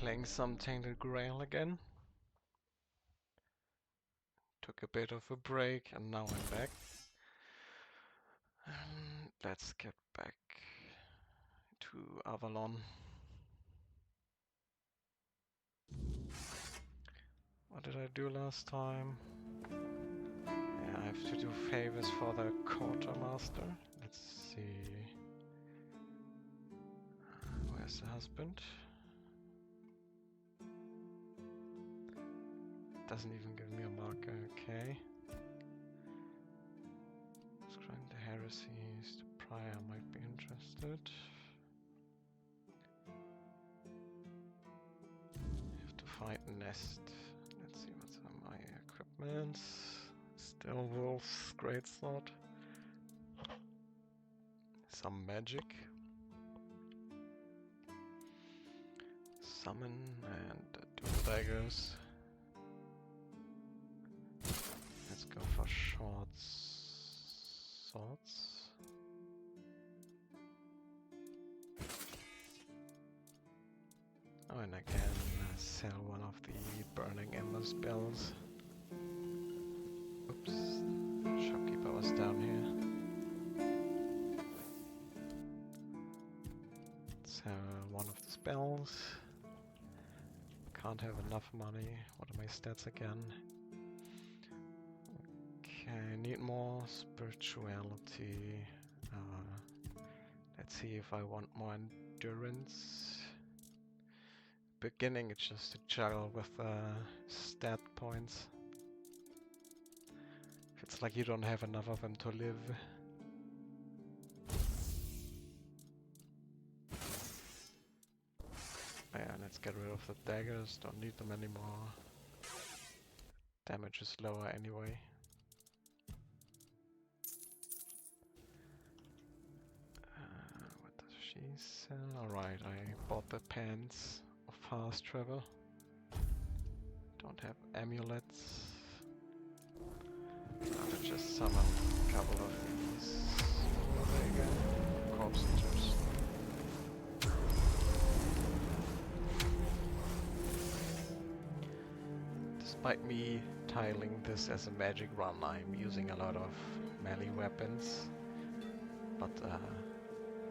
playing some Tainted Grail again. Took a bit of a break and now I'm back. Let's get back to Avalon. What did I do last time? Yeah, I have to do favors for the quartermaster. Let's see. Where's the husband? Doesn't even give me a marker, okay. Describing the heresies, the prior might be interested. You have to find a nest. Let's see what's on my equipment. Still wolves, greatsword. Some magic. Summon and dual daggers. Let's go for short swords. Oh, and I can sell one of the burning ember spells. Oops, shopkeeper was down here. Sell one of the spells. Can't have enough money. What are my stats again? Okay, need more spirituality. Let's see if I want more endurance. Beginning, it's just to juggle with stat points. If it's like you don't have enough of them to live. Yeah, let's get rid of the daggers, don't need them anymore. Damage is lower anyway. What does she sell? Alright, I bought the pants of fast travel. Don't have amulets. I'll just summon a couple of these. Oh, there you go. Corpse eaters. Despite me titling this as a magic run, I'm using a lot of melee weapons. But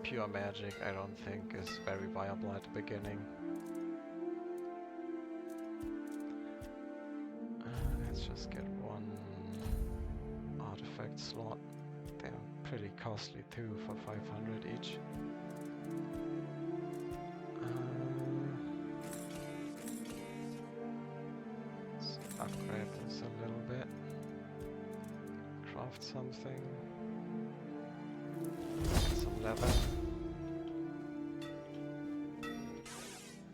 pure magic I don't think is very viable at the beginning. Let's just get one artifact slot. They're pretty costly too, for 500 each. Let's upgrade this a little bit. Craft something. Get some leather.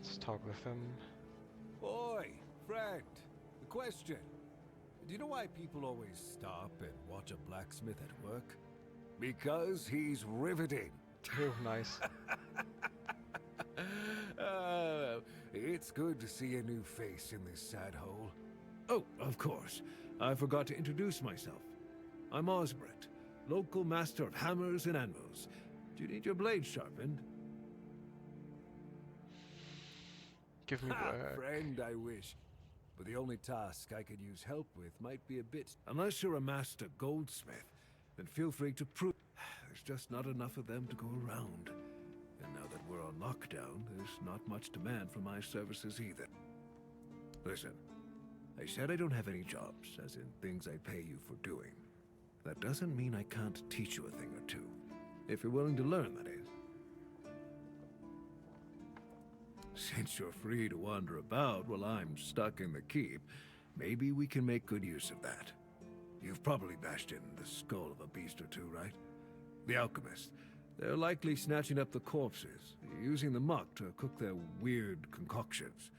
Let's talk with him. Oi, friend. A question. Do you know why people always stop and watch a blacksmith at work? Because he's riveting. Oh, nice. It's good to see a new face in this sad hole. Oh, of course. I forgot to introduce myself. I'm Osbert, local master of hammers and anvils. Do you need your blade sharpened? Give me work. Friend, I wish. But the only task I could use help with might be a bit... Unless you're a master goldsmith, then feel free to prove... There's just not enough of them to go around. And now that we're on lockdown, there's not much demand for my services either. Listen, I said I don't have any jobs, as in things I pay you for doing. That doesn't mean I can't teach you a thing or two. If you're willing to learn, that is. Since you're free to wander about while I'm stuck in the keep, maybe we can make good use of that. You've probably bashed in the skull of a beast or two, right? The alchemists. They're likely snatching up the corpses, using the muck to cook their weird concoctions.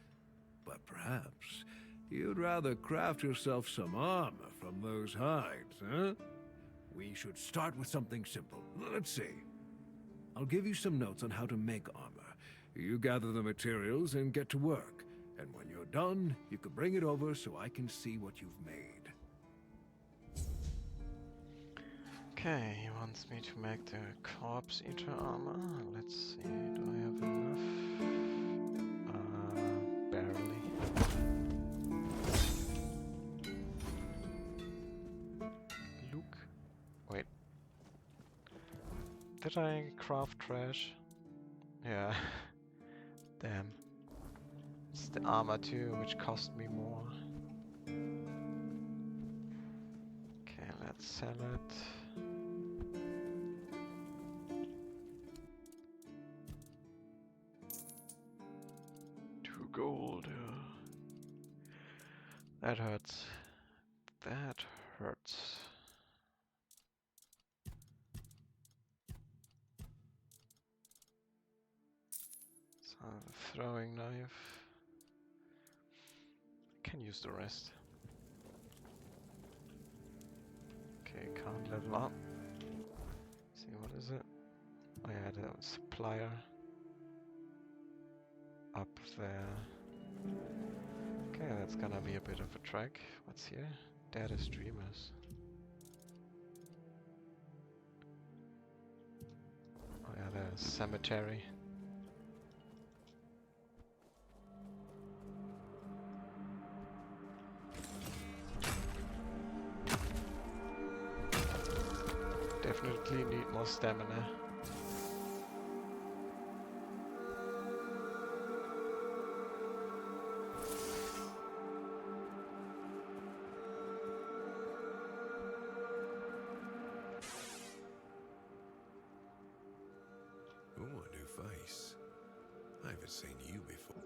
But perhaps you'd rather craft yourself some armor from those hides, huh? We should start with something simple. Let's see. I'll give you some notes on how to make armor. You gather the materials and get to work. And when you're done, you can bring it over so I can see what you've made. Okay, he wants me to make the corpse eater armor. Let's see, do I have enough? Did I craft trash? Yeah. Damn. It's the armor too, which cost me more. Okay, let's sell it. 2 gold. That hurts. That hurts. So throwing knife. Can use the rest. Okay, can't level up. See, what is it? Oh yeah, the supplier. Up there. Okay, that's gonna be a bit of a trek. What's here? Data streamers. Oh yeah, there's cemetery. Definitely need more stamina. Oh, a new face. I haven't seen you before.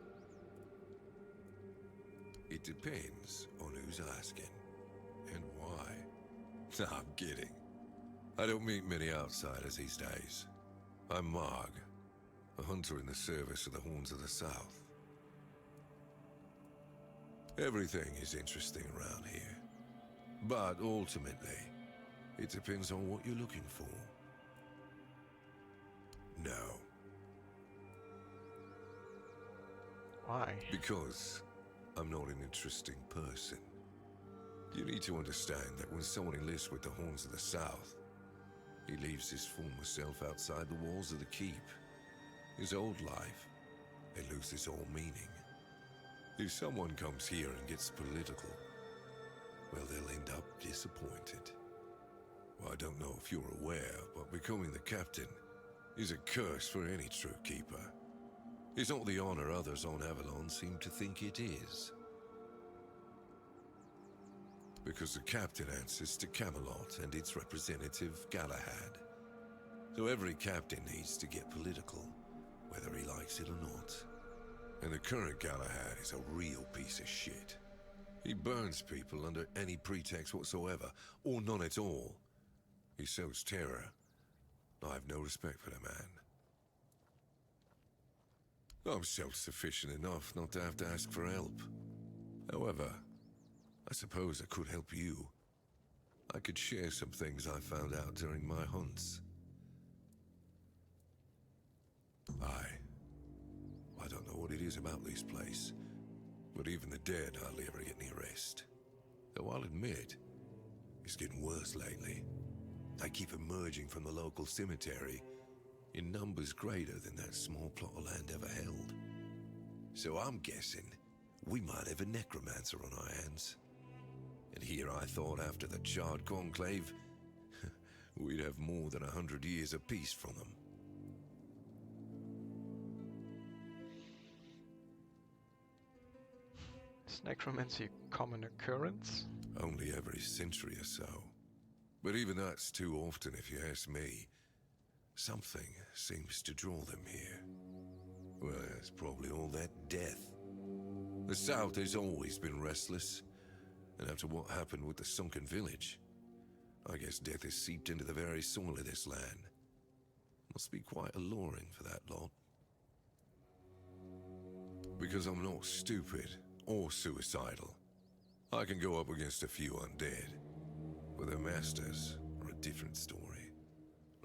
It depends on who's asking and why. No, I'm kidding. I don't meet many outsiders these days. I'm Marg, a hunter in the service of the Horns of the South. Everything is interesting around here. But ultimately, it depends on what you're looking for. No. Why? Because I'm not an interesting person. You need to understand that when someone enlists with the Horns of the South, he leaves his former self outside the walls of the keep. His old life, it loses all meaning. If someone comes here and gets political, well, they'll end up disappointed. Well, I don't know if you're aware, but becoming the captain is a curse for any true keeper. It's not the honor others on Avalon seem to think it is. Because the captain answers to Camelot and its representative, Galahad. So every captain needs to get political, whether he likes it or not. And the current Galahad is a real piece of shit. He burns people under any pretext whatsoever, or none at all. He sows terror. I have no respect for the man. I'm self-sufficient enough not to have to ask for help. However, I suppose I could help you. I could share some things I found out during my hunts. I don't know what it is about this place, but even the dead hardly ever get near rest. Though I'll admit, it's getting worse lately. They keep emerging from the local cemetery in numbers greater than that small plot of land ever held. So I'm guessing we might have a necromancer on our hands. And here I thought after the Charred Conclave, we'd have more than 100 years of peace from them. Is necromancy a common occurrence? Only every century or so. But even that's too often if you ask me. Something seems to draw them here. Well, it's probably all that death. The South has always been restless. And after what happened with the sunken village, I guess death has seeped into the very soil of this land. Must be quite alluring for that lot. Because I'm not stupid or suicidal. I can go up against a few undead. But their masters are a different story.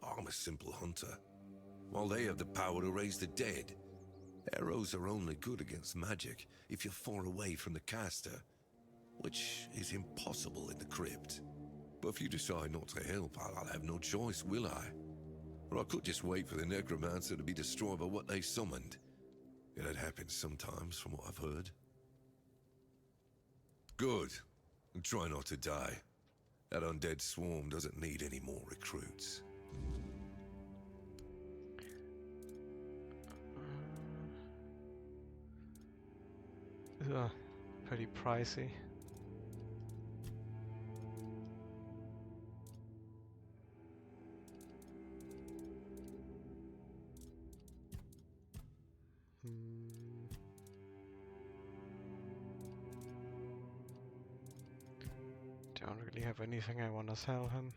I'm a simple hunter, while they have the power to raise the dead. Arrows are only good against magic if you're far away from the caster, which is impossible in the crypt. But if you decide not to help, I'll have no choice, will I? Or I could just wait for the necromancer to be destroyed by what they summoned. It happens sometimes, from what I've heard. Good. And try not to die. That undead swarm doesn't need any more recruits. pretty pricey. Don't really have anything I want to sell him.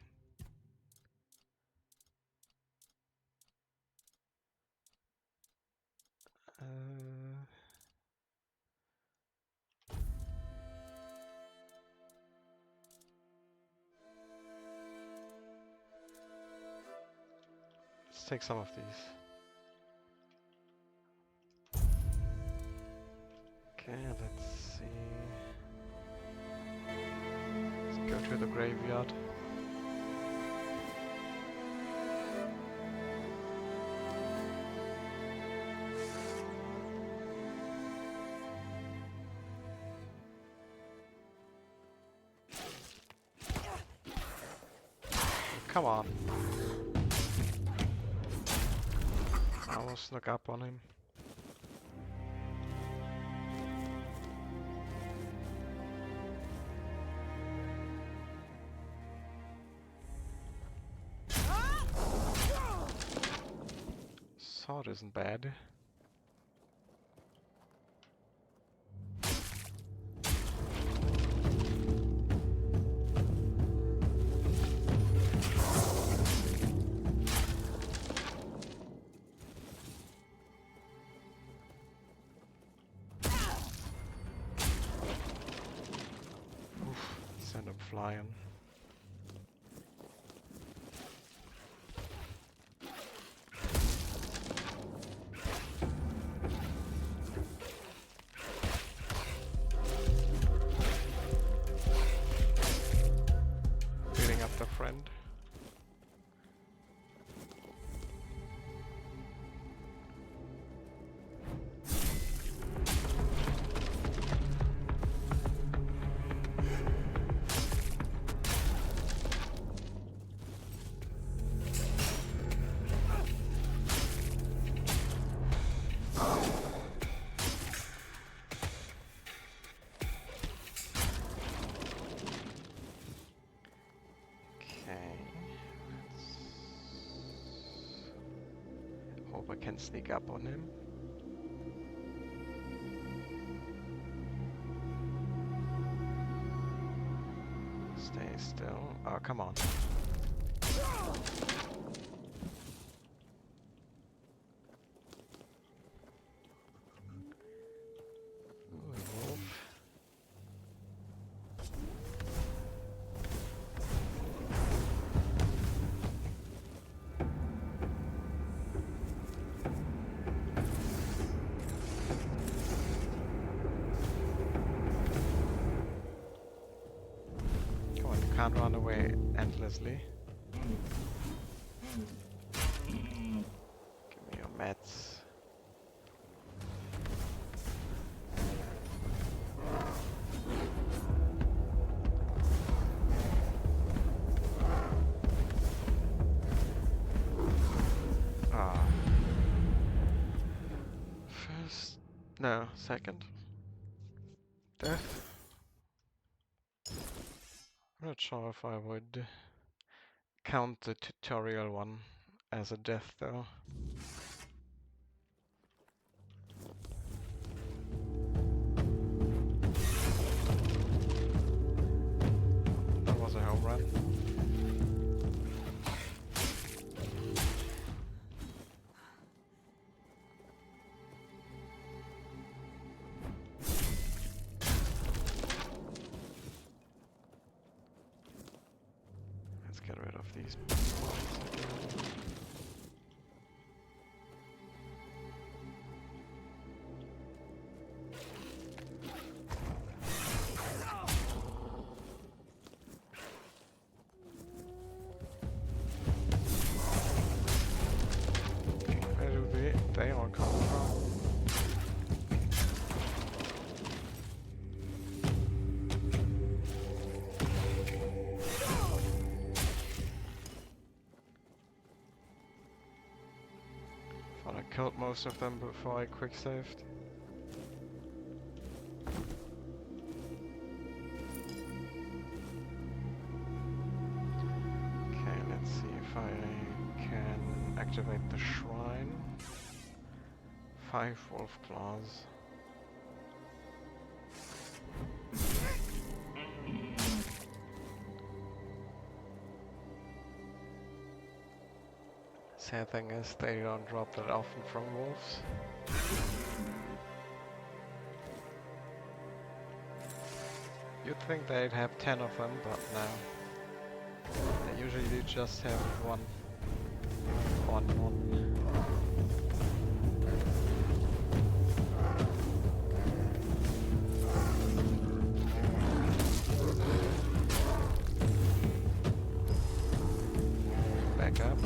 Let's take some of these. Okay, let's see. Let's go to the graveyard. Come on. I almost snuck up on him. Sword isn't bad. Send him flying. Beating up the friend. Hope I can sneak up on him. Stay still. Oh, come on. Ooh, a wolf. Can't run away endlessly. Give me your mats. Ah. First... No, second. Death. I'm not sure if I would count the tutorial one as a death though. That was a home run. Let's get rid of these points again. Where do they all come from? Thought I killed most of them before I quick saved. activate the shrine. 5 wolf claws. Sad thing is they don't drop that often from wolves. You'd think they'd have 10 of them, but no. They usually do just have one. Back up.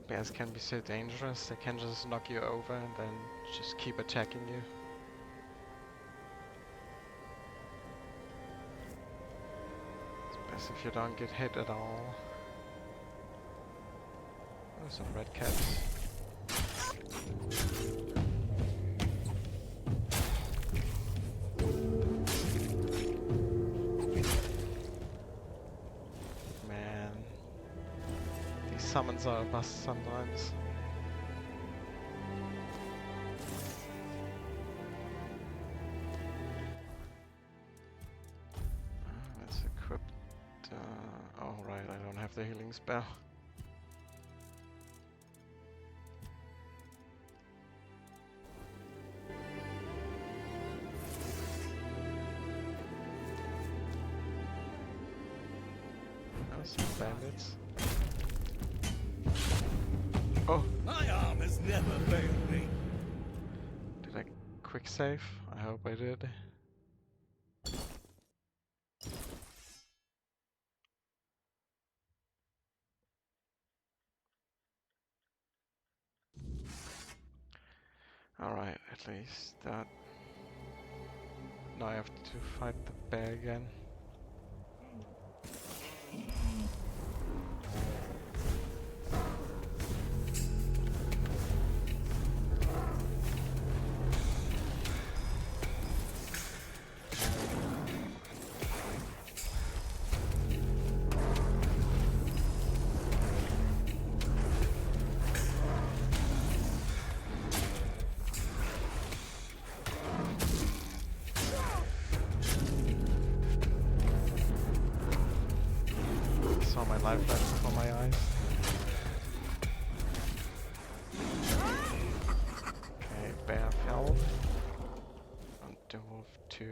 Bears can be so dangerous, they can just knock you over and then just keep attacking you. It's best if you don't get hit at all. Oh, some red caps. Summons are a bust sometimes. Let's equip. Oh right, I don't have the healing spell. Oh, some bandits. Oh! My arm has never failed me. Did I quick save? I hope I did. Alright, at least that. Now I have to fight the bear again. Saw my life left before my eyes. Okay, bear fell. And the wolf 2.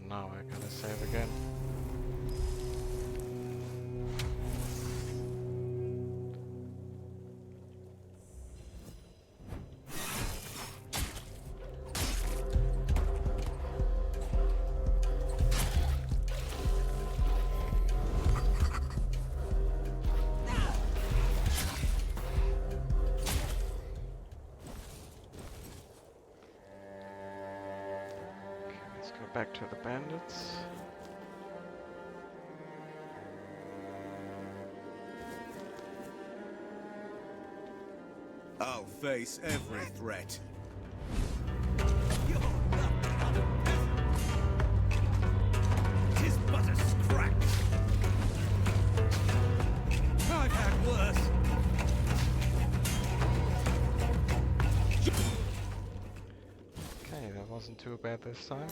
Now I gotta save again. Back to the bandits. I'll face every threat. Tis but a scratch. I've had worse. Okay, that wasn't too bad this time.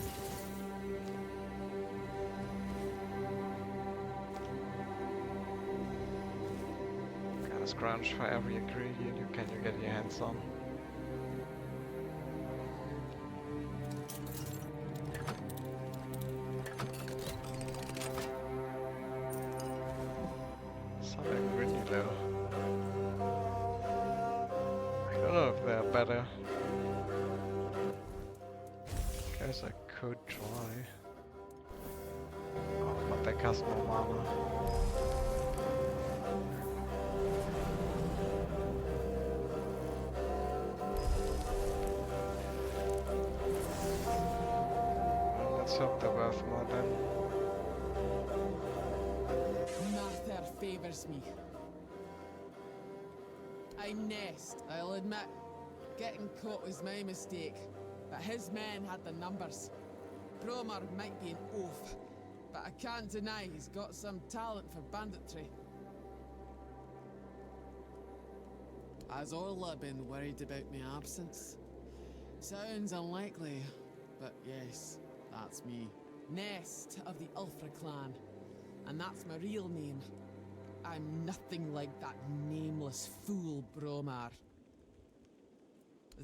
Gotta scrounge for every ingredient you can get your hands on. Something really low. I don't know if they're better. Guess I could try. Oh, but they cost more mana. Well, let's hope they're worth more then. Master favors me. I'm Nest, I'll admit. Getting caught was my mistake, but his men had the numbers. Bromar might be an oaf, but I can't deny he's got some talent for banditry. Has Orla been worried about my absence? Sounds unlikely, but yes, that's me. Nest of the Ulfra clan, and that's my real name. I'm nothing like that nameless fool Bromar.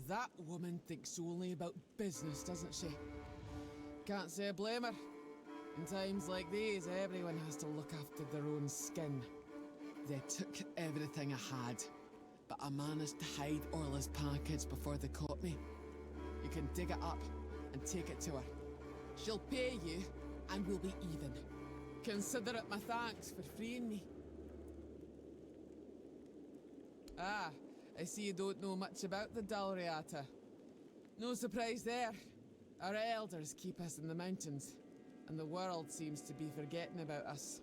That woman thinks only about business, doesn't she? Can't say I blame her. In times like these, everyone has to look after their own skin. They took everything I had, but I managed to hide Orla's package before they caught me. You can dig it up and take it to her. She'll pay you, and we'll be even. Consider it my thanks for freeing me. Ah, I see you don't know much about the Dalriata. No surprise there. Our elders keep us in the mountains, and the world seems to be forgetting about us.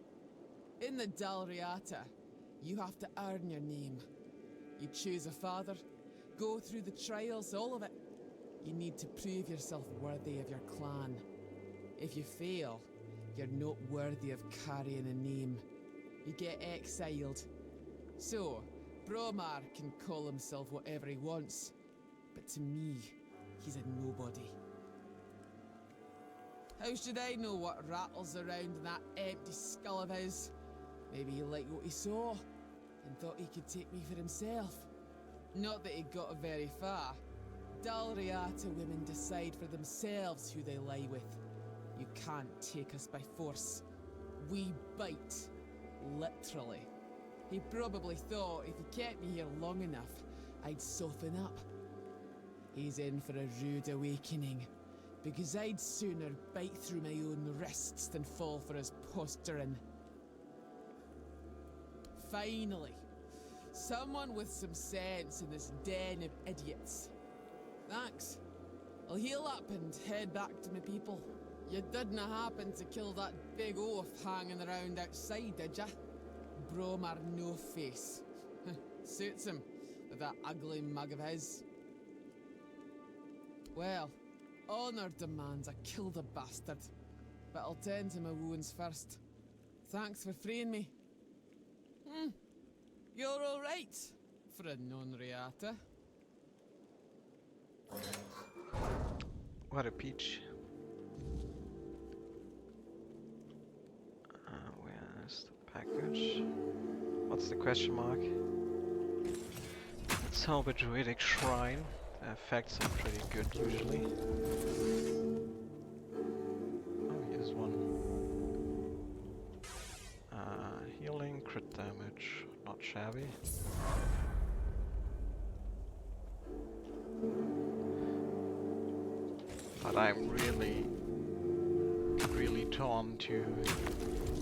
In the Dalriata, you have to earn your name. You choose a father, go through the trials, all of it. You need to prove yourself worthy of your clan. If you fail, you're not worthy of carrying a name. You get exiled. So, Bromar can call himself whatever he wants, but to me, he's a nobody. How should I know what rattles around in that empty skull of his? Maybe he liked what he saw, and thought he could take me for himself. Not that he got very far. Dalriata women decide for themselves who they lie with. You can't take us by force. We bite. Literally. He probably thought if he kept me here long enough, I'd soften up. He's in for a rude awakening, because I'd sooner bite through my own wrists than fall for his posturing. Finally, someone with some sense in this den of idiots. Thanks. I'll heal up and head back to my people. You didn't happen to kill that big oaf hanging around outside, did ya? Bromar no face. Suits him, with that ugly mug of his. Well, honor demands I kill the bastard, but I'll tend to my wounds first. Thanks for freeing me. You're alright, for a non-reata. What a peach. Where's the package? What's the question mark? Solve a druidic shrine. The effects are pretty good usually. Oh, here's one. Healing, crit damage, not shabby. But I'm really torn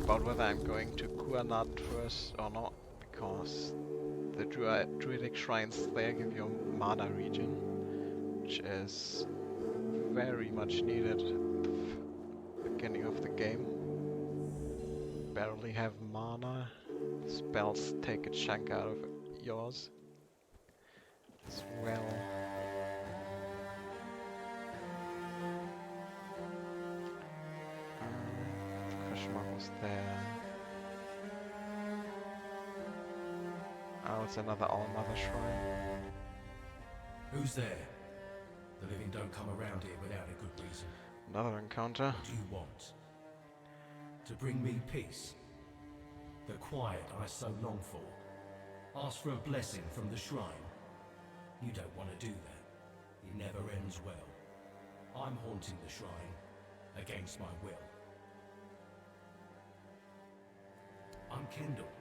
about whether I'm going to Kuanat first or not, because the druidic shrines there give you a mana regen, which is very much needed at the beginning of the game. Barely have mana, spells take a chunk out of yours as well. Question mark was there. Oh, it's another All-Mother shrine. Who's there? The living don't come around here without a good reason. Another encounter. What do you want? To bring me peace? The quiet I so long for? Ask for a blessing from the shrine? You don't want to do that. It never ends well. I'm haunting the shrine, against my will. I'm Kendall.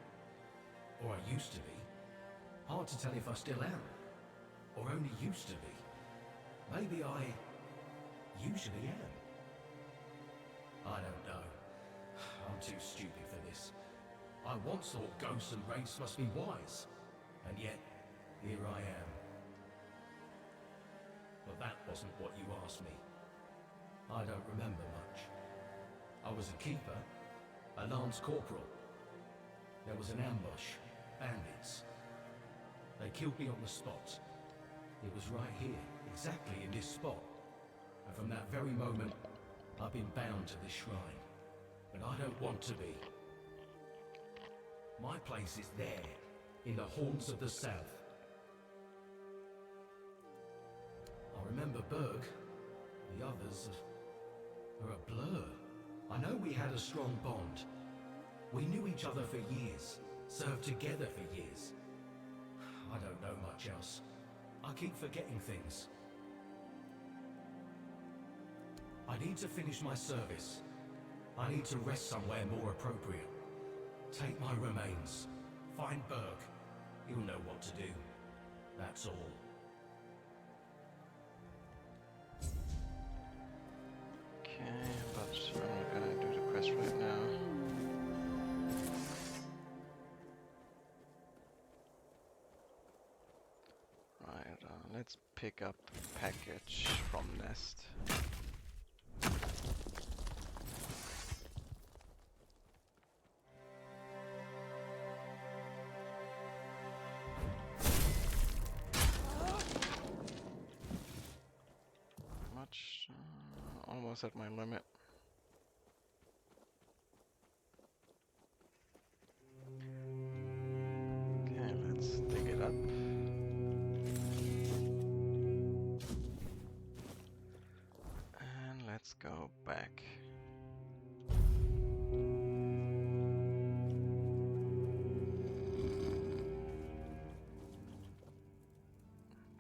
Or I used to be. Hard to tell if I still am. Or only used to be. Maybe I usually am. I don't know. I'm too stupid for this. I once thought ghosts and wraiths must be wise. And yet, here I am. But that wasn't what you asked me. I don't remember much. I was a keeper, a lance corporal. There was an ambush, bandits. They killed me on the spot. It was right here, exactly in this spot. And from that very moment, I've been bound to this shrine. But I don't want to be. My place is there, in the haunts of the south. I remember Berg. The others are a blur. I know we had a strong bond. We knew each other for years, served together for years. I don't know much else. I keep forgetting things. I need to finish my service. I need to rest somewhere more appropriate. Take my remains. Find Berg. He'll know what to do. That's all. Okay, but I'm not gonna do the quest right now. Right, let's pick up the package from Nest. Much, almost at my limit. Okay, let's dig it up. And let's go back.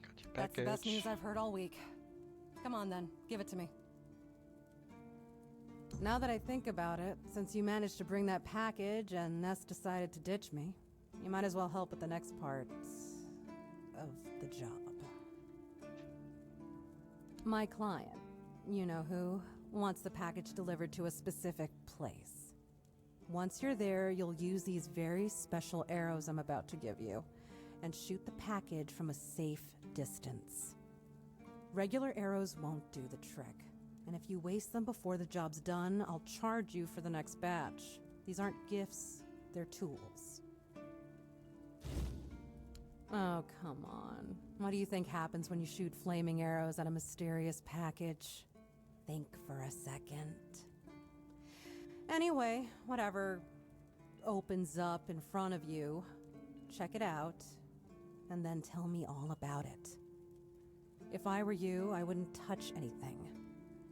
Got your That's the best package. news I've heard all week. Come on then, give it to me. Now that I think about it, since you managed to bring that package and Ness decided to ditch me, you might as well help with the next part of the job. My client, you know who, wants the package delivered to a specific place. Once you're there, you'll use these very special arrows I'm about to give you and shoot the package from a safe distance. Regular arrows won't do the trick, and if you waste them before the job's done, I'll charge you for the next batch. These aren't gifts, they're tools. Oh, come on. What do you think happens when you shoot flaming arrows at a mysterious package? Think for a second. Anyway, whatever opens up in front of you, check it out, and then tell me all about it. If I were you, I wouldn't touch anything.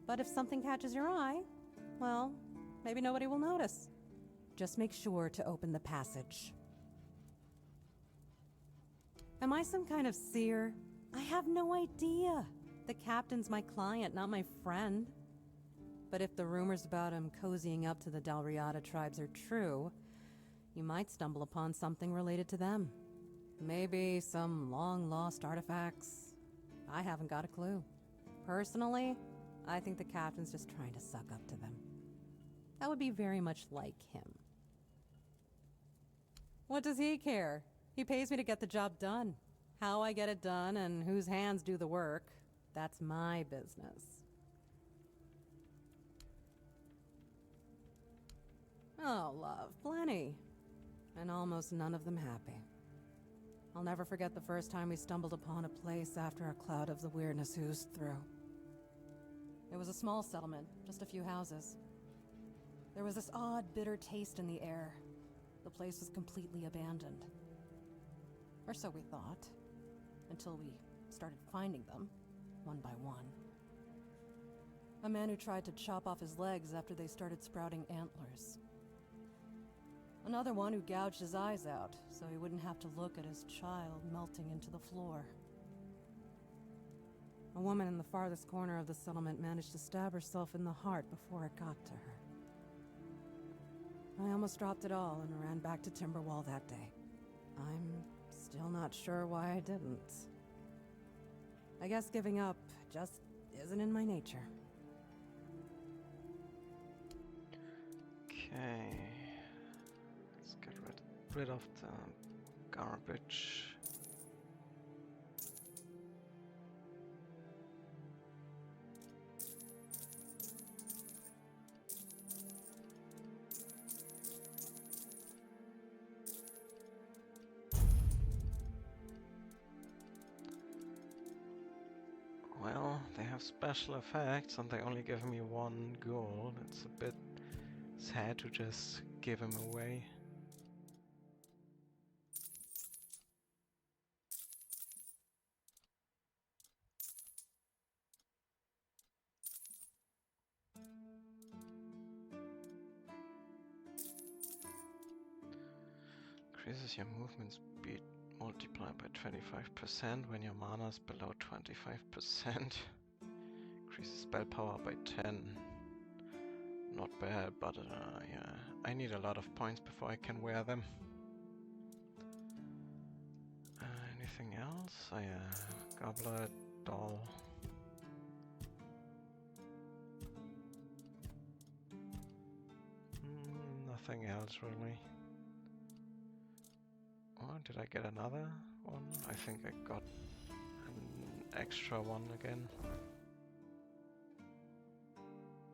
But if something catches your eye, well, maybe nobody will notice. Just make sure to open the passage. Am I some kind of seer? I have no idea. The captain's my client, not my friend. But if the rumors about him cozying up to the Dalriada tribes are true, you might stumble upon something related to them. Maybe some long-lost artifacts. I haven't got a clue. Personally, I think the captain's just trying to suck up to them. That would be very much like him. What does he care? He pays me to get the job done. How I get it done and whose hands do the work, that's my business. Oh, love, plenty. And almost none of them happy. I'll never forget the first time we stumbled upon a place after a cloud of the weirdness oozed through. It was a small settlement, just a few houses. There was this odd, bitter taste in the air. The place was completely abandoned. Or so we thought, until we started finding them, one by one. A man who tried to chop off his legs after they started sprouting antlers. Another one who gouged his eyes out, so he wouldn't have to look at his child melting into the floor. A woman in the farthest corner of the settlement managed to stab herself in the heart before it got to her. I almost dropped it all and ran back to Timberwall that day. I'm still not sure why I didn't. I guess giving up just isn't in my nature. Okay. Let's get rid of the garbage. Well, they have special effects and they only give me 1 gold. It's a bit sad to just give them away. Increases your movement speed multiplied by 25% when your mana is below 25%. Increases spell power by 10. Not bad, but yeah, I need a lot of points before I can wear them. Anything else? Oh yeah, goblet, doll. Nothing else really. Oh, did I get another one? I think I got an extra one again.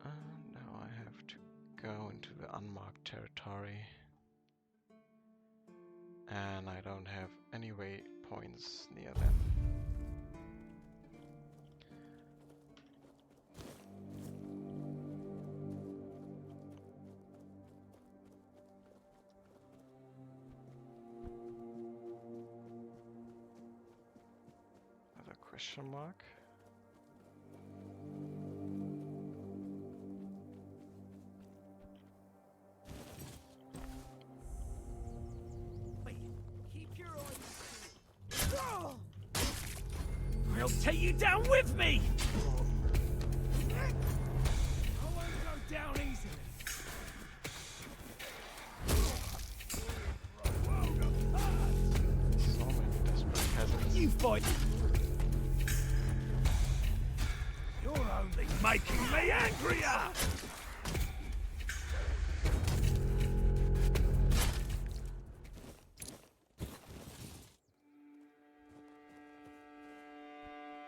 Now I have to go into the unmarked territory. And I don't have any waypoints near them. Another question mark. I'll take you down with me! I won't go down easily. So many desperate peasants. You fight! You're only making me angrier!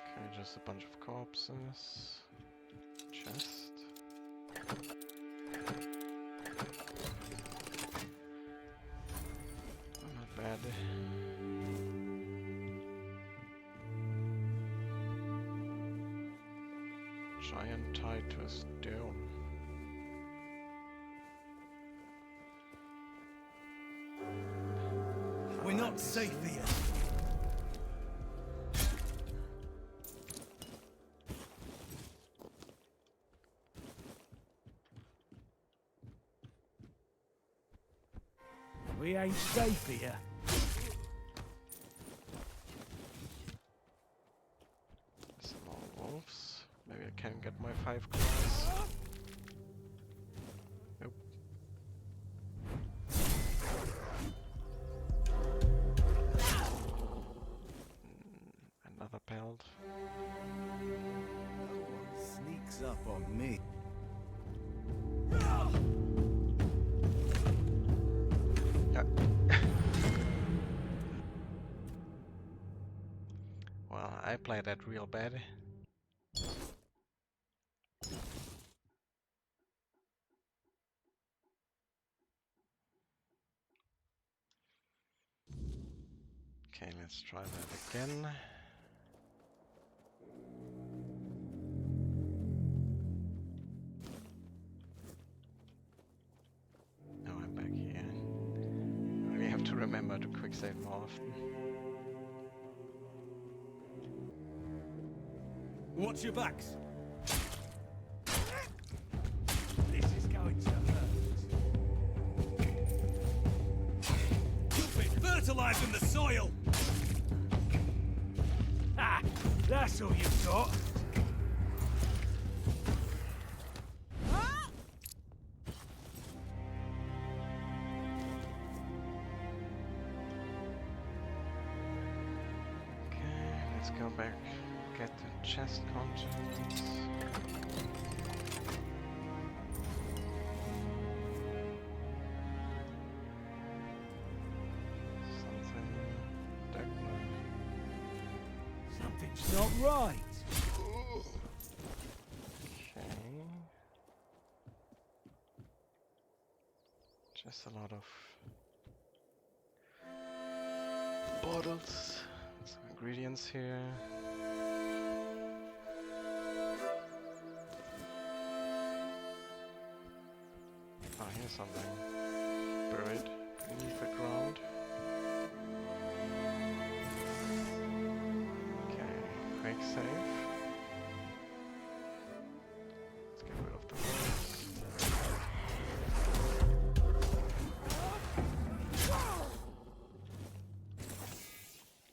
Okay, just a bunch of corpses. Chest. Oh, not bad. Giant tied to a stone. We're not safe here. We ain't safe here. Some more wolves. Maybe I can get my 5 claws. Nope. Another belt. Sneaks up on me. Yeah. Well, I played that real bad. Okay, let's try that again. Now I'm back here. I really have to remember to quick save more often. Watch your backs. This is going to hurt. You've been fertilizing the soil. Ah, that's all you've got. Okay, let's go back. Get the chest contents. Something different. Something's not right. Okay. Just a lot of bottles. Some ingredients here. Oh, here's something buried beneath the ground. Okay, quick save. Let's get rid of the wolves.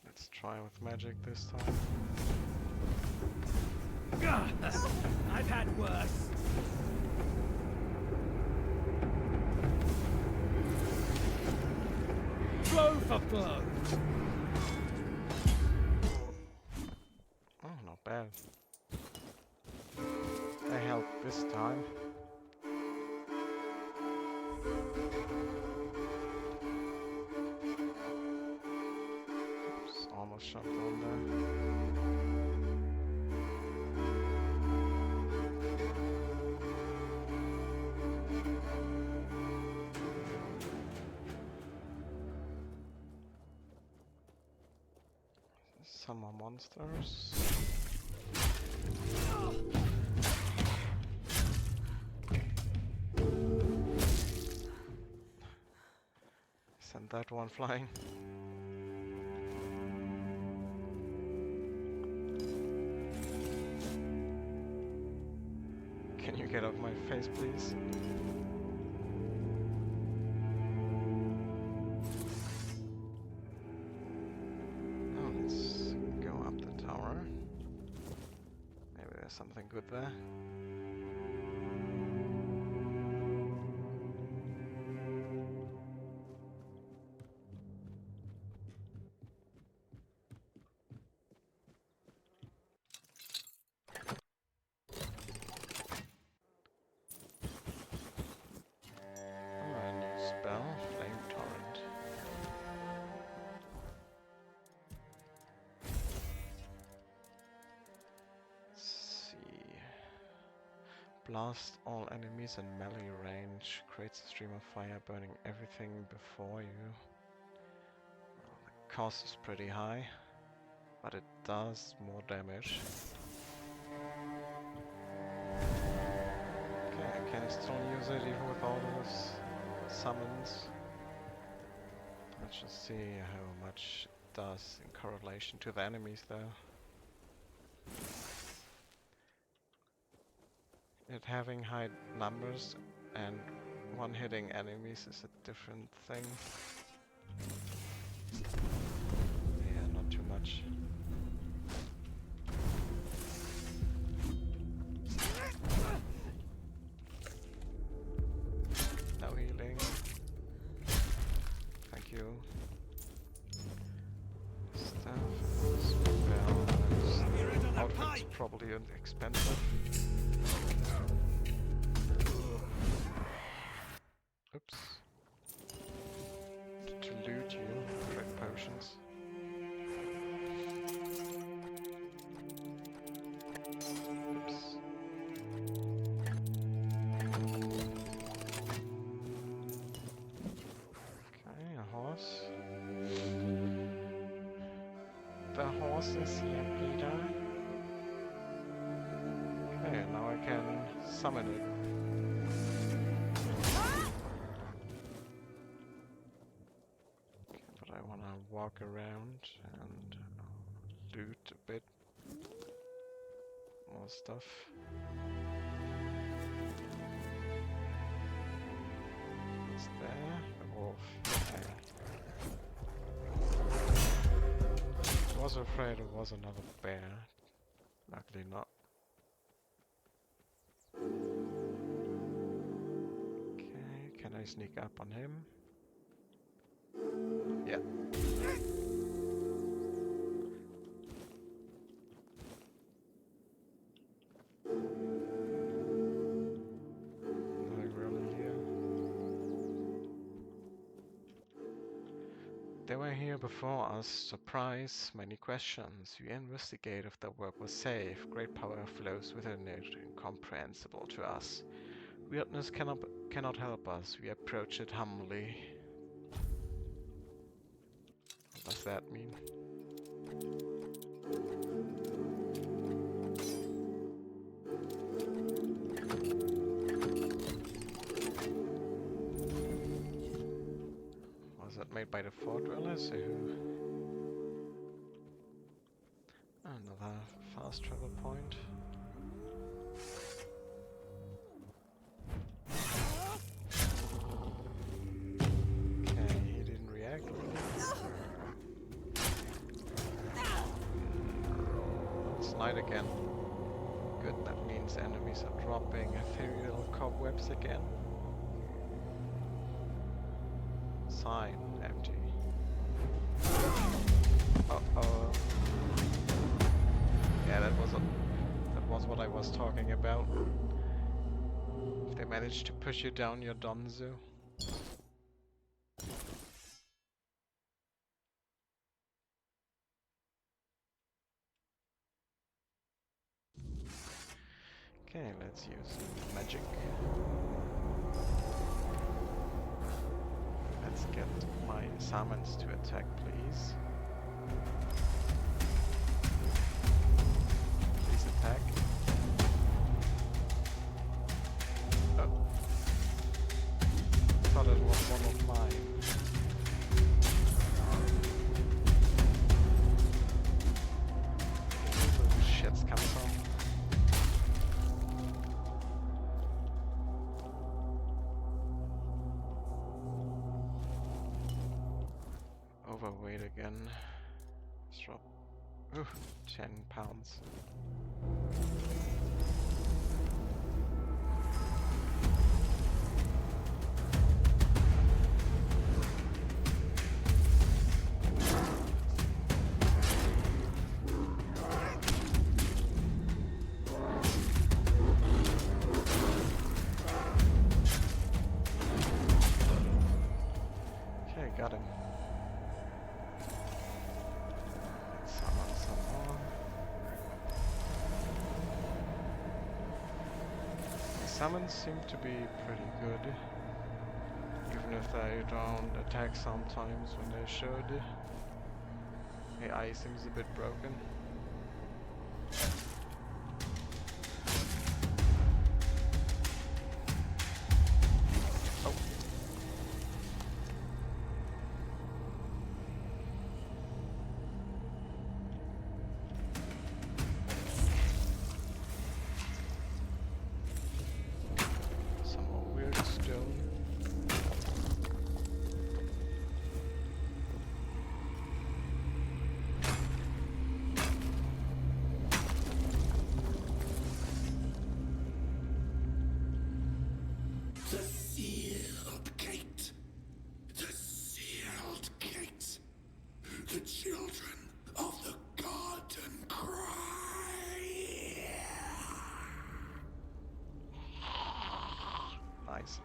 Let's try with magic this time. I've had worse. Blow for blow. Oh, not bad. They helped this time. Oops, almost jumped on there. Some more monsters. Send that one flying. Can you get off my face, please? Now let's go up the tower. Maybe there's something good there. Oh, a new spell, Flame Torrent. Let's see. Blast all enemies in melee range. Creates a stream of fire burning everything before you. Well, the cost is pretty high, but it does more damage. Okay, I can still use it even with all those summons. Let's just see how much it does in correlation to the enemies though. It having high numbers and one-hitting enemies is a different thing. Yeah, not too much. No healing. Thank you. Stuff. Spell. Outfit's probably expensive. Oops. To loot you, trade potions. Oops. Okay, a horse. The horse is here, Peter. Okay, now I can summon it. But I wanna walk around and loot a bit more stuff. What's there? A wolf. Okay. I was afraid it was another bear. Luckily not. Okay, can I sneak up on him? Yeah. Nothing really here. They were here before us. Surprise, many questions. We investigate if their work was safe. Great power flows within it, incomprehensible to us. Weirdness cannot help us. We approach it humbly. What does that mean? right by the fort dweller, so another fast travel point. Okay, he didn't react. It's night again. Good, that means enemies are dropping ethereal cobwebs again. Sign empty. Uh-oh. Yeah, that was what I was talking about. If they managed to push you down your Donzu. Okay, let's use magic. Let's get my summons to attack, please. Please attack. Oh. I thought it was one of mine. Where the shits come from? Overweight again. Let's drop 10 pounds. Okay, got him. Summons seem to be pretty good, even if they don't attack sometimes when they should. AI seems a bit broken. Oh. The children of the garden cry. Nice.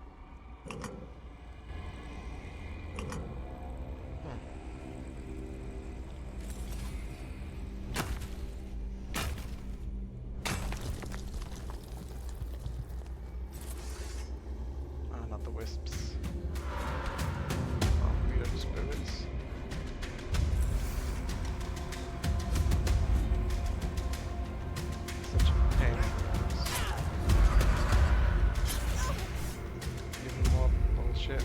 Not the wisps. Oh, weird spirits. Such a pain. Even more bullshit.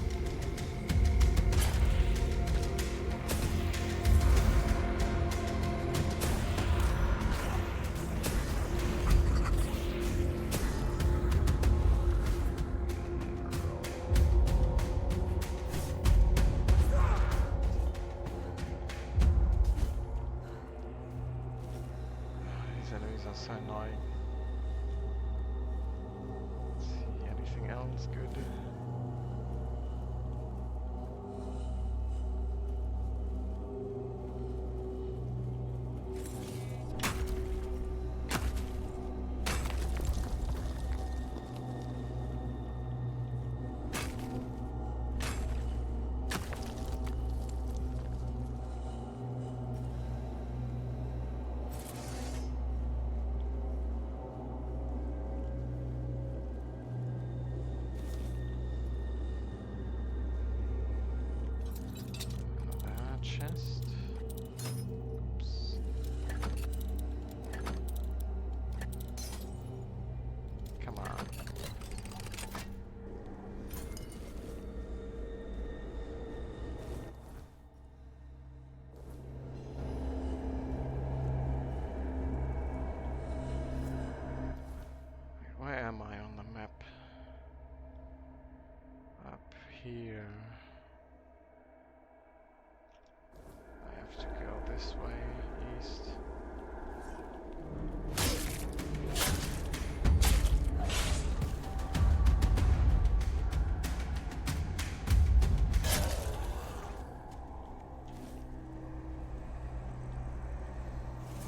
These enemies are so annoying. Let's see, anything else good?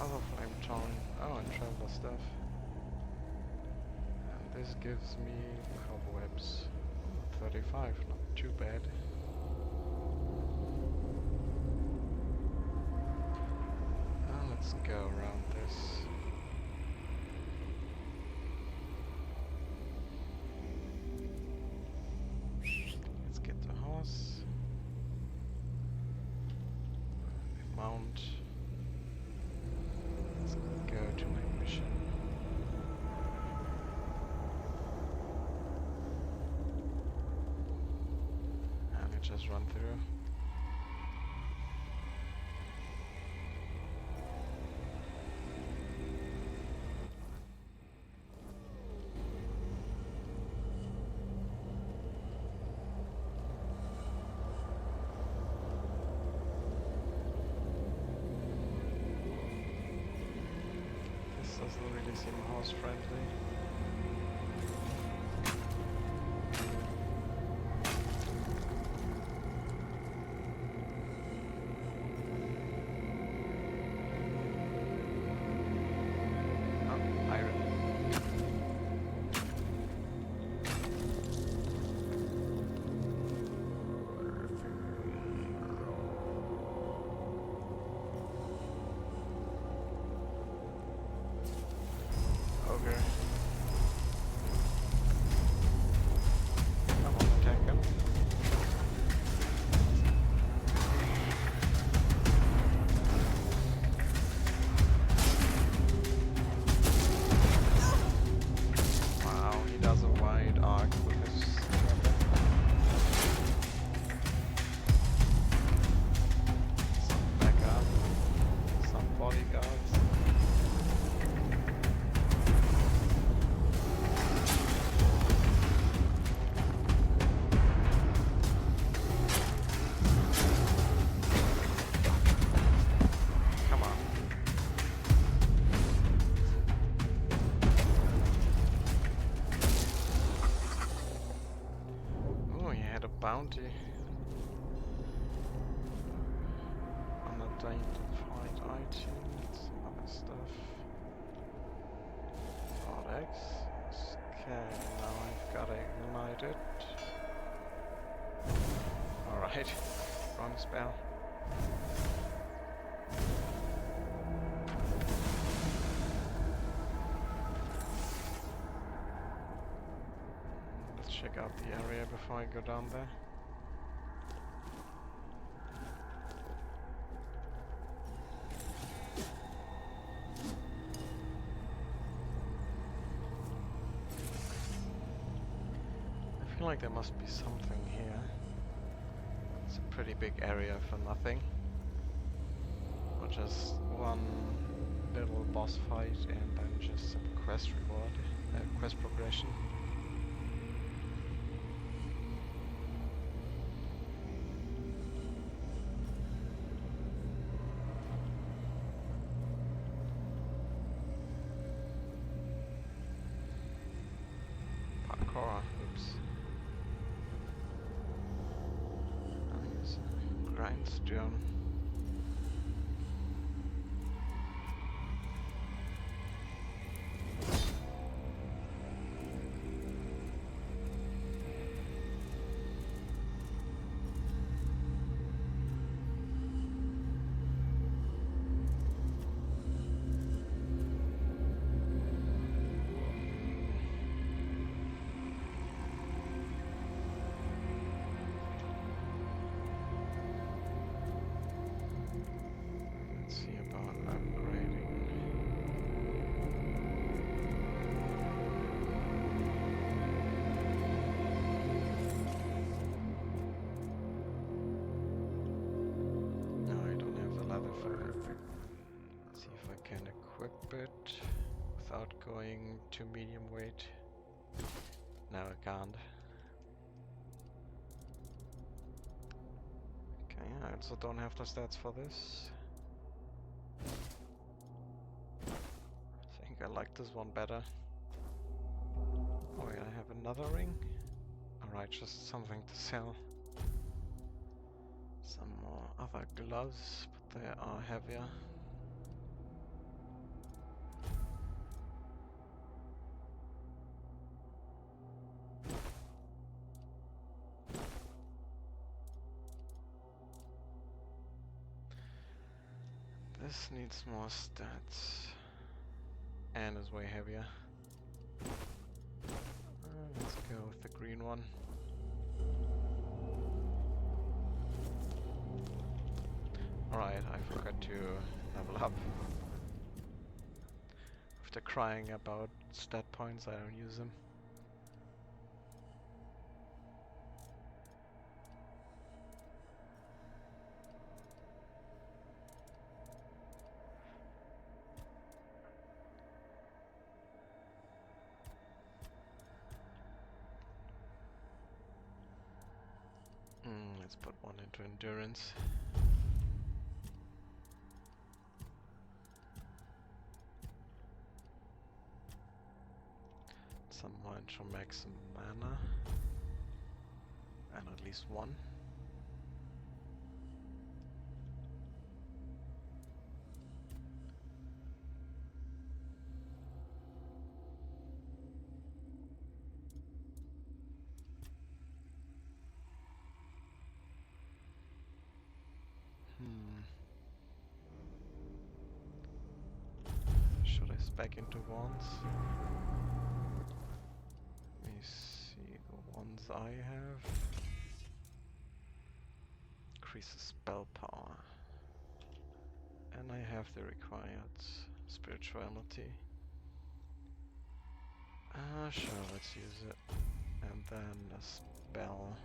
Other flame torrent. Oh, and traveler stuff. And this gives me cobwebs. Ooh, 35, not too bad. Let's go around this. Let's get the horse. Mount. Let's go to my mission. And we just run through. Doesn't really seem horse friendly. Oh, iron. Okay. Come on, attack him. Wow, he does a wide arc with his weapon. Some backup, some bodyguards. Come on. Oh, he had a bounty. On a identified item, some other stuff. Codex. Okay, now I've got to ignite it. Alright, wrong spell. Let's check out the area before I go down there. I feel like there must be something here. It's a pretty big area for nothing. Or just one little boss fight and then just some quest reward, quest progression. Parkour, oops. I use a grindstone. Let's see about upgrading. No, I don't have the leather for it. Let's see if I can equip it without going to medium weight. No, I can't. Okay, I also don't have the stats for this. I think I like this one better. Oh yeah, I have another ring. Alright, just something to sell. Some more other gloves, but they are heavier. This needs more stats. And is way heavier. Let's go with the green one. Alright, I forgot to level up. After crying about stat points, I don't use them. Let's put one into endurance. Someone to make some mana. And at least one. Should I spec into wands? Let me see the ones I have. Increases spell power. And I have the required spirituality. Sure, let's use it. And then a spell.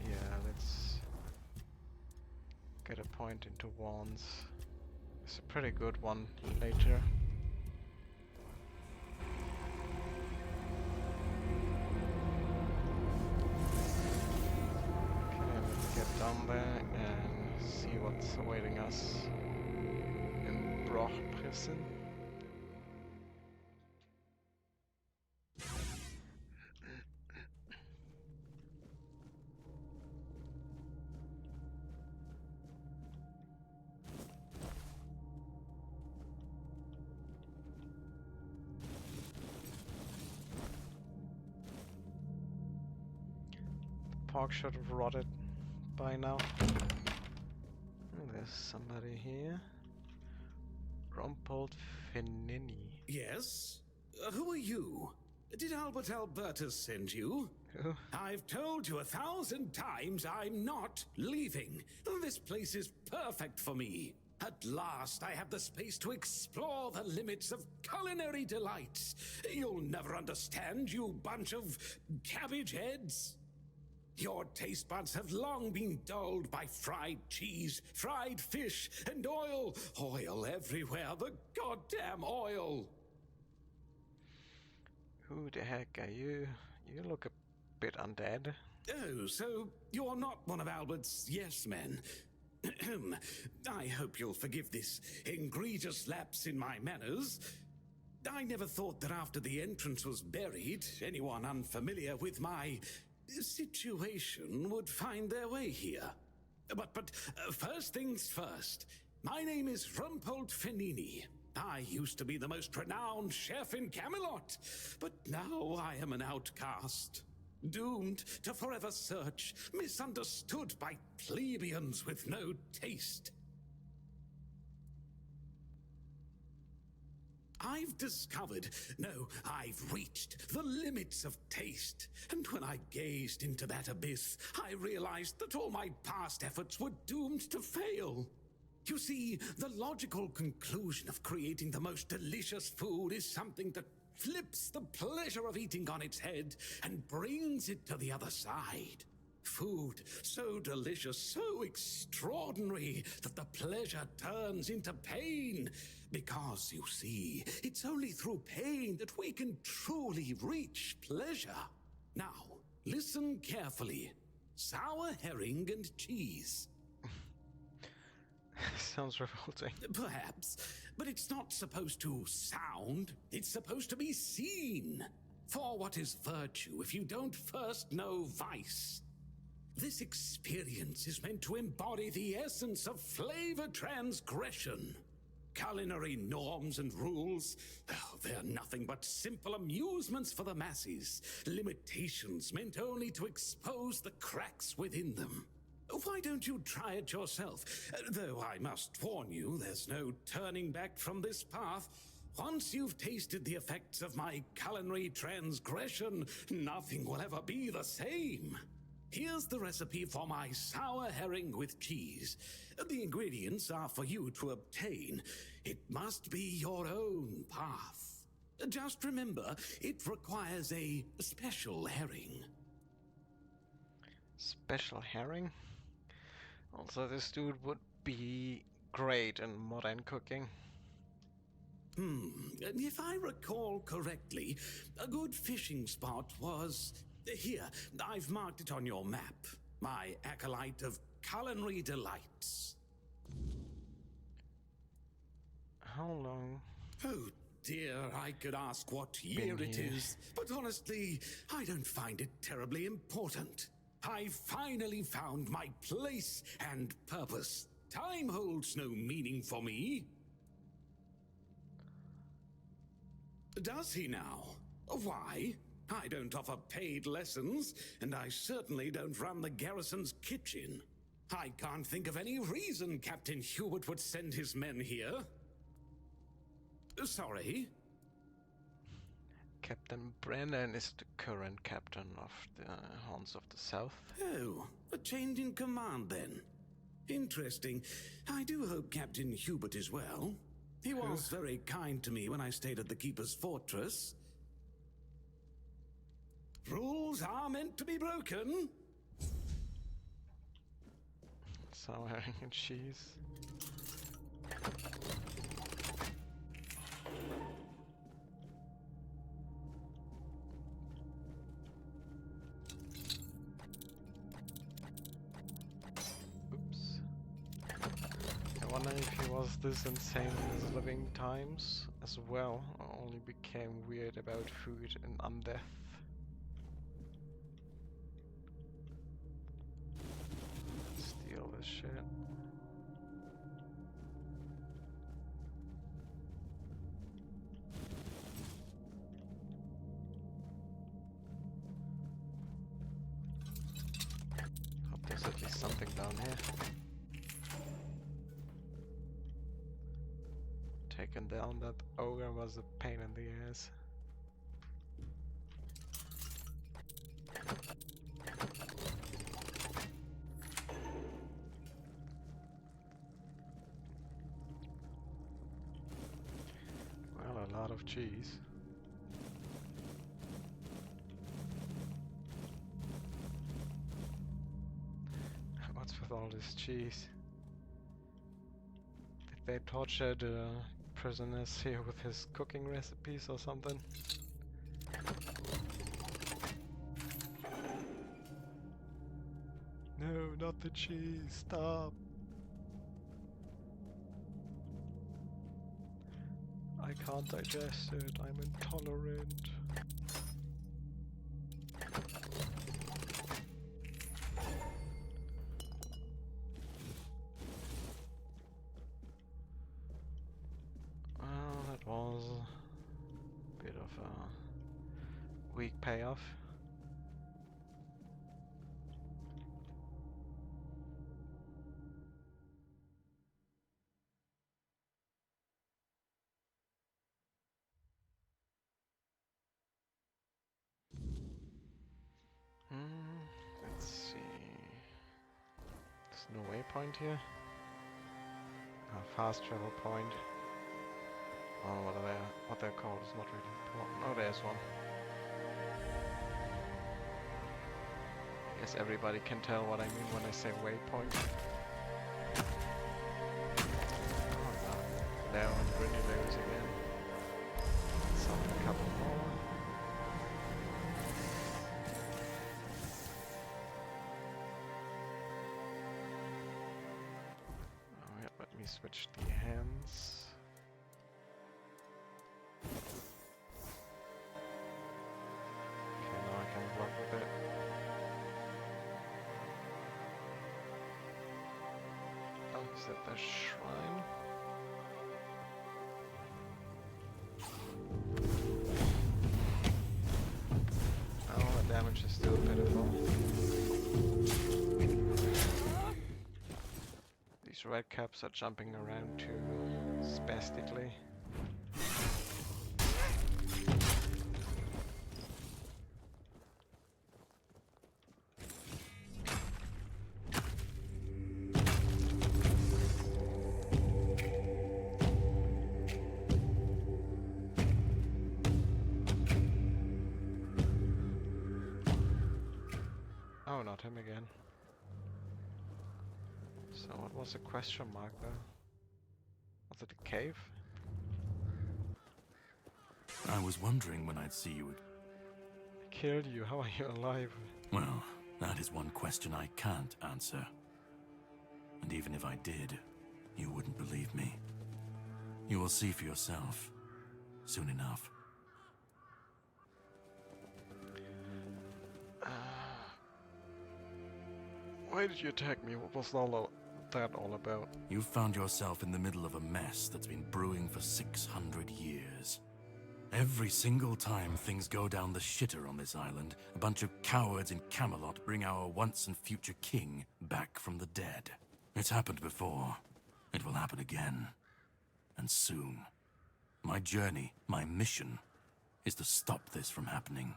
Yeah, let's get a point into wands. It's a pretty good one later. Okay, let's get down there and see what's awaiting us in Broch prison. Pork should have rotted by now. Oh, there's somebody here. Rumpled Finini. Yes? Who are you? Did Albert Albertus send you? Who? I've told you 1,000 times I'm not leaving. This place is perfect for me. At last, I have the space to explore the limits of culinary delights. You'll never understand, you bunch of cabbage heads. Your taste buds have long been dulled by fried cheese, fried fish, and oil. Oil everywhere, the goddamn oil. Who the heck are you? You look a bit undead. Oh, so you're not one of Albert's yes men. I hope you'll forgive this egregious lapse in my manners. I never thought that after the entrance was buried, anyone unfamiliar with my situation would find their way here. But first things first. My name is Rumpled Finini. I used to be the most renowned chef in Camelot, but now I am an outcast. Doomed to forever search, misunderstood by plebeians with no taste. I've discovered, no, I've reached the limits of taste. And when I gazed into that abyss, I realized that all my past efforts were doomed to fail. You see, the logical conclusion of creating the most delicious food is something that flips the pleasure of eating on its head and brings it to the other side. Food so delicious, so extraordinary, that the pleasure turns into pain. Because, you see, it's only through pain that we can truly reach pleasure. Now, listen carefully. Sour herring and cheese. Sounds revolting. Perhaps, but it's not supposed to sound. It's supposed to be seen. For what is virtue if you don't first know vice? This experience is meant to embody the essence of flavor transgression. Culinary norms and rules, oh, they're nothing but simple amusements for the masses. Limitations meant only to expose the cracks within them. Why don't you try it yourself? Though I must warn you, there's no turning back from this path. Once you've tasted the effects of my culinary transgression, nothing will ever be the same. Here's the recipe for my sour herring with cheese. The ingredients are for you to obtain. It must be your own path. Just remember, it requires a special herring. Special herring? Also, this dude would be great in modern cooking. If I recall correctly, a good fishing spot was... Here, I've marked it on your map. My acolyte of culinary delights. How long? Oh dear, I could ask what year it is, but honestly, I don't find it terribly important. I finally found my place and purpose. Time holds no meaning for me. Does he now? Why? I don't offer paid lessons, and I certainly don't run the garrison's kitchen. I can't think of any reason Captain Hubert would send his men here. Sorry? Captain Brennan is the current captain of the Hounds of the South. Oh, a change in command then. Interesting. I do hope Captain Hubert is well. He was very kind to me when I stayed at the Keeper's Fortress. Rules are meant to be broken. Sour herring and cheese. Oops. I wonder if he was this insane in his living times as well, or only became weird about food and undeath. Steal this shit. Hope there's at least something down here. Taking down that ogre was a pain in the ass. Well, a lot of cheese. What's with all this cheese? Did they torture the prisoners here with his cooking recipes or something? No, not the cheese, stop! I can't digest it, I'm intolerant. Well, that was a bit of a weak payoff. Let's see. There's no waypoint here. A fast travel point. Oh, what they're called is not really important. Oh, there's one. I guess everybody can tell what I mean when I say waypoint. Oh no. Now I'm Grenadiers again. A couple more. Oh yeah, let me switch the hands. Okay, now I can block with it. Oh, is that the shrine? red caps are jumping around too spastically. Oh, not him again. So what was the question mark there? Was it a cave? I was wondering when I'd see you again. I killed you, how are you alive? Well, that is one question I can't answer. And even if I did, you wouldn't believe me. You will see for yourself, soon enough. Why did you attack me? What was that all about? You've found yourself in the middle of a mess that's been brewing for 600 years. Every single time things go down the shitter on this island, a bunch of cowards in Camelot bring our once and future king back from the dead. It's happened before. It will happen again. And soon. My journey, my mission, is to stop this from happening.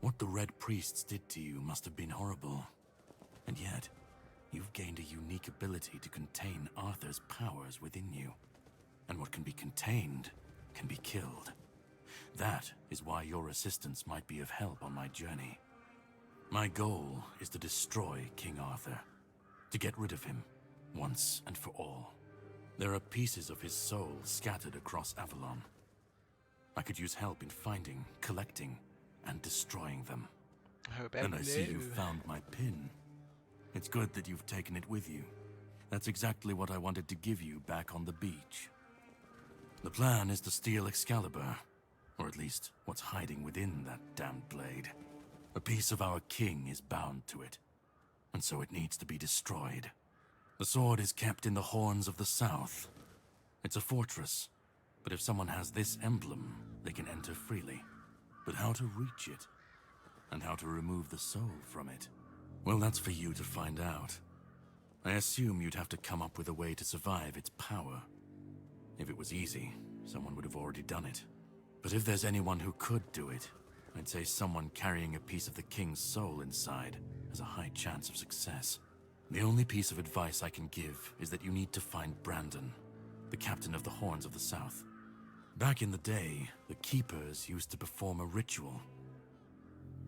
What the Red Priests did to you must have been horrible. And yet, you've gained a unique ability to contain Arthur's powers within you. And what can be contained can be killed. That is why your assistance might be of help on my journey. My goal is to destroy King Arthur, to get rid of him, once and for all. There are pieces of his soul scattered across Avalon. I could use help in finding, collecting, and destroying them. And I see you found my pin. It's good that you've taken it with you. That's exactly what I wanted to give you back on the beach. The plan is to steal Excalibur, or at least what's hiding within that damned blade. A piece of our king is bound to it, and so it needs to be destroyed. The sword is kept in the Horns of the South. It's a fortress, but if someone has this emblem, they can enter freely. But how to reach it, and how to remove the soul from it, well, that's for you to find out. I assume you'd have to come up with a way to survive its power. If it was easy, someone would have already done it. But if there's anyone who could do it, I'd say someone carrying a piece of the king's soul inside has a high chance of success. The only piece of advice I can give is that you need to find Brandon, the captain of the Horns of the South. Back in the day, the Keepers used to perform a ritual.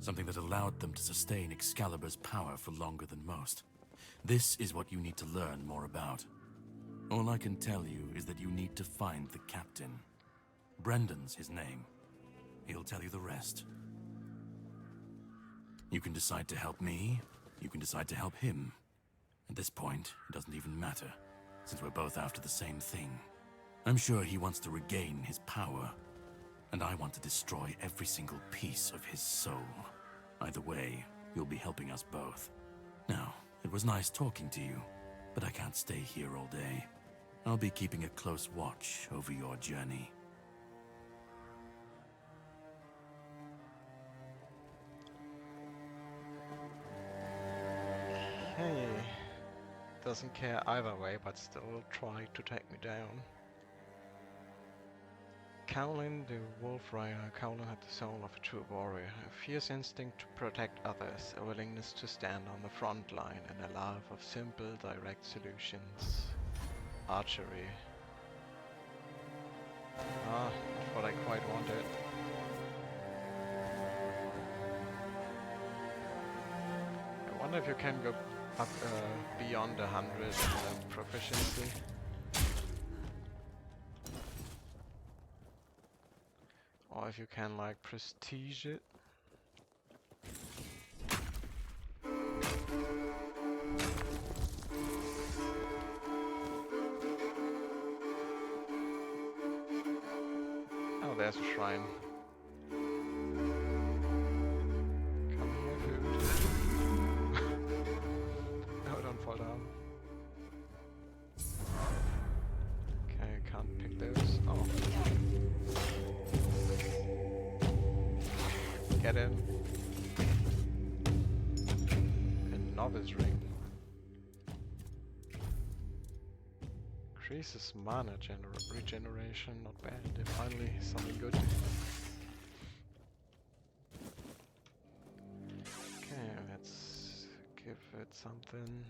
Something that allowed them to sustain Excalibur's power for longer than most. This is what you need to learn more about. All I can tell you is that you need to find the captain. Brendan's his name. He'll tell you the rest. You can decide to help me, you can decide to help him. At this point, it doesn't even matter, since we're both after the same thing. I'm sure he wants to regain his power, and I want to destroy every single piece of his soul. Either way, you'll be helping us both. Now, it was nice talking to you, but I can't stay here all day. I'll be keeping a close watch over your journey. Hey, doesn't care either way, but still try to take me down. Cowlin, the wolf rider. Cowlin had the soul of a true warrior, a fierce instinct to protect others, a willingness to stand on the front line, and a love of simple, direct solutions. Archery. Ah, not what I quite wanted. I wonder if you can go up beyond 100 proficiency. Or if you can like prestige it. Oh, there's a shrine. Come here, food. No, don't fall down. Okay, I can't pick those. Oh. Get in. A novice ring. Increases mana regeneration, not bad. Finally, something good. Okay, let's give it something.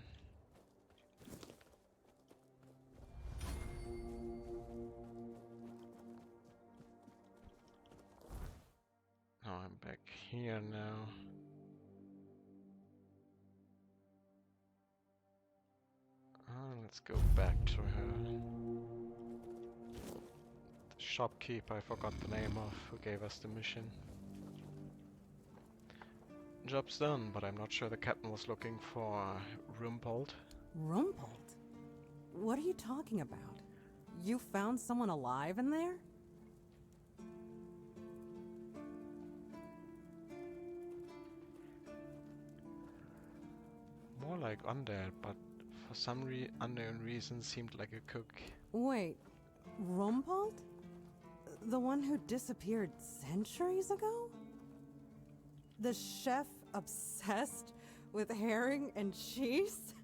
Oh, I'm back here now. Let's go back to her. The shopkeep, I forgot the name of, who gave us the mission. Job's done, but I'm not sure the captain was looking for Rumpold. Rumpold? What are you talking about? You found someone alive in there? More like undead, but for some unknown reason seemed like a cook. Wait, Rumpold? The one who disappeared centuries ago? The chef obsessed with herring and cheese?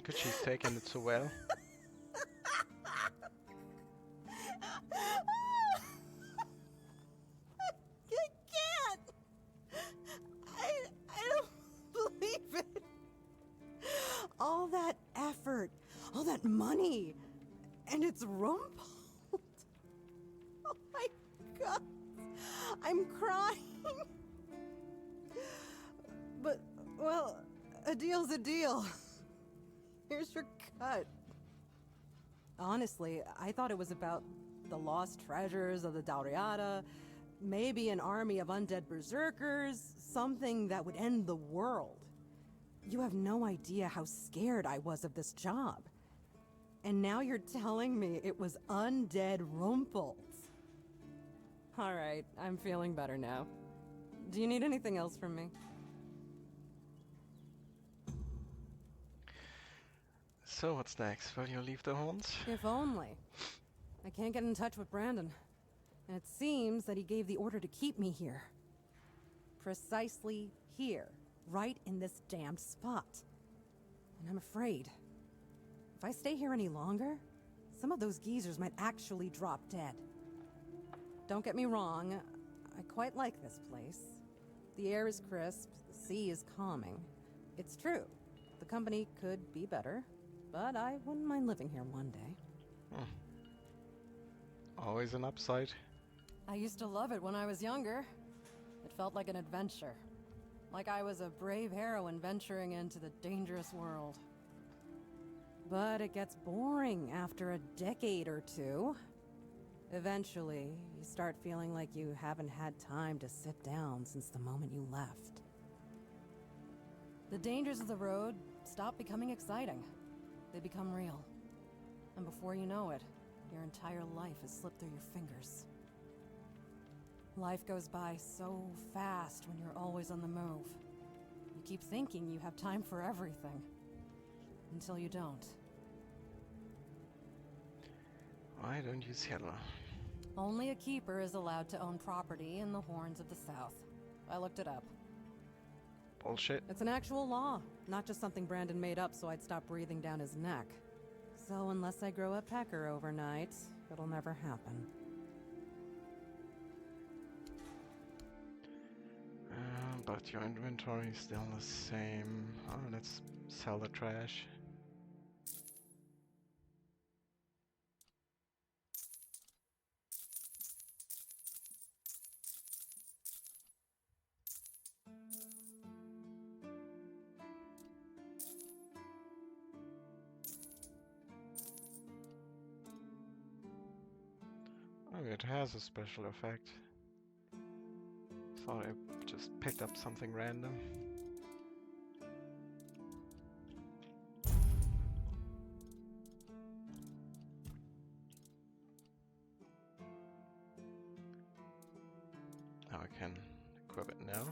Good, she's taken it so well. I can't! I don't believe it! All that effort, all that money, and it's Rumpold. Oh my god, I'm crying. But, well, a deal's a deal. Here's your cut. Honestly, I thought it was about the lost treasures of the Dalriada, maybe an army of undead berserkers, something that would end the world. You have no idea how scared I was of this job. And now you're telling me it was undead Rumpels. Alright, I'm feeling better now. Do you need anything else from me? So what's next? Will you leave the horns? If only. I can't get in touch with Brandon. And it seems that he gave the order to keep me here. Precisely here. Right in this damned spot. And I'm afraid. If I stay here any longer, some of those geezers might actually drop dead. Don't get me wrong, I quite like this place. The air is crisp, the sea is calming. It's true, the company could be better, but I wouldn't mind living here one day. Always an upside. I used to love it when I was younger. It felt like an adventure. Like I was a brave heroine venturing into the dangerous world. But it gets boring after a decade or two. Eventually, you start feeling like you haven't had time to sit down since the moment you left. The dangers of the road stop becoming exciting. They become real. And before you know it, your entire life has slipped through your fingers. Life goes by so fast when you're always on the move. You keep thinking you have time for everything. Until you don't. Why don't you settle? Only a keeper is allowed to own property in the Horns of the South. I looked it up. Bullshit. It's an actual law, not just something Brandon made up so I'd stop breathing down his neck. So unless I grow a pecker overnight, it'll never happen. But your inventory is still the same. Oh, let's sell the trash. Oh, it has a special effect. Thought I just picked up something random. Now I can equip it now.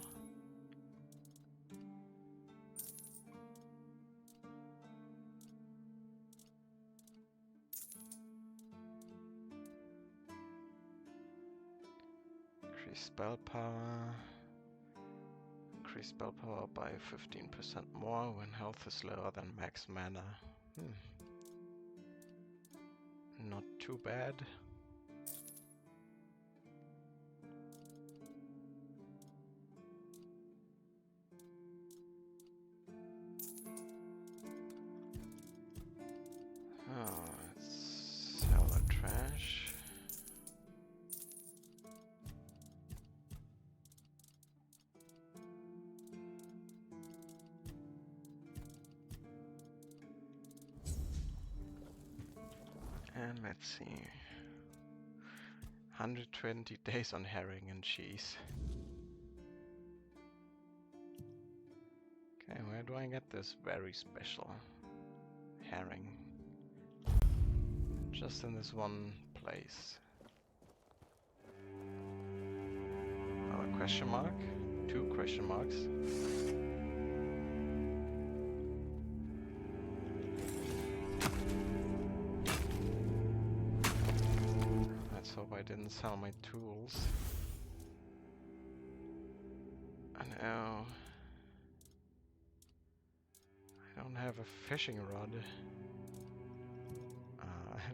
Increase spell power. Increase spell power by 15% more when health is lower than max mana. Not too bad. Oh, let's sell the trash. And let's see. 120 days on herring and cheese. Okay, where do I get this very special herring? Just in this one place. Oh, a question mark? 2 question marks. Let's hope I didn't sell my tools. I know. I don't have a fishing rod.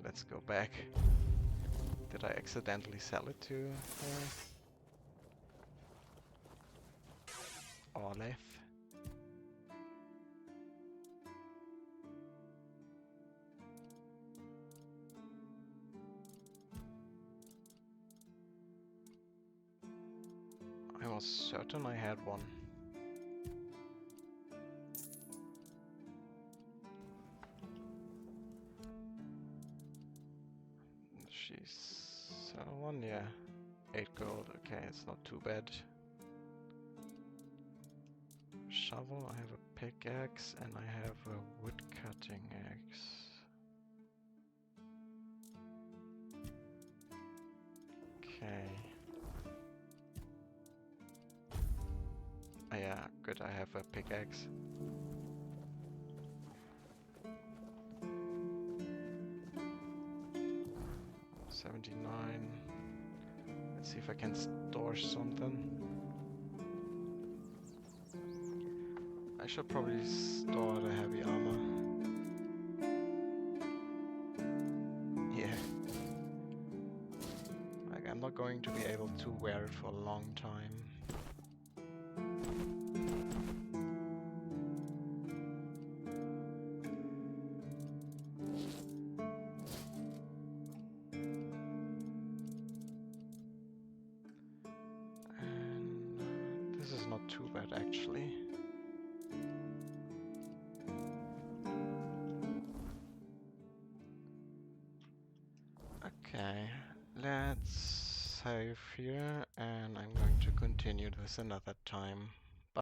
Let's go back. Did I accidentally sell it to Olaf? I was certain I had one. She's one, yeah. 8 gold, okay, it's not too bad. Shovel, I have a pickaxe and I have a wood cutting axe. Okay. Oh yeah, good, I have a pickaxe. $79. Let's see if I can store something. I should probably store the heavy armor. Yeah. Like, I'm not going to be able to wear it for a long time. And this is not too bad actually. Okay, let's save here and I'm going to continue this another time.